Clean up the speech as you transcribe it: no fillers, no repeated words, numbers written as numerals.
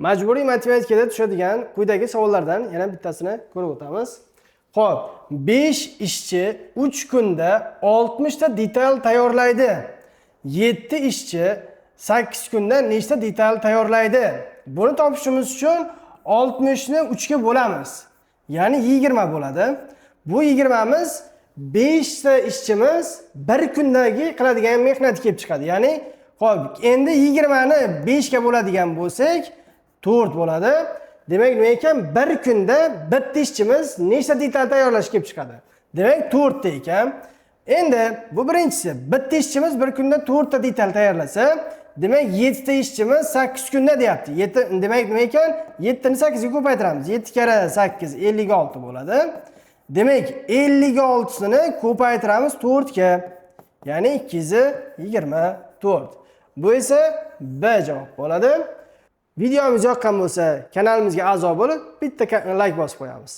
Majburiy matematikada tushadigan quyidagi savollardan yana bittasini ko'rib o'tamiz. Xo'p, 5 ishchi 3 kunda 60 ta detal tayyorlaydi. 7 ishchi 8 kunda nechta detal tayyorlaydi? Buni topishimiz uchun 60 ni 3 ga bo'lamiz. Ya'ni 20 bo'ladi. Bu 20 miz 5 ta ishchimiz bir kundagi qiladigan mehnat kelib chiqadi. Ya'ni xo'p, endi 20 ni 5 ga bo'ladigan bo'lsak, 4 bo'ladi. Demak, nima ekan? Bir kunda bitta ishchimiz nechta detal tayyorlash kelib chiqadi? Demak, 4 ta ekan. Endi bu birinchisi, bitta ishchimiz bir kunda 4 ta detal tayyorlasa, demak 7 ta ishchimiz 8 kunda deyapti. Demak, nima ekan? 7 ni 8 ga ko'paytiramiz. 7 kara 8 56 bo'ladi. Demak, 56 ni ko'paytiramiz 4 ga. Ya'ni 224. Bu esa B javob bo'ladi. Videomiz yoqqan bo'lsa, kanalimizga a'zo bo'lib, bitta like bosib qo'yamiz.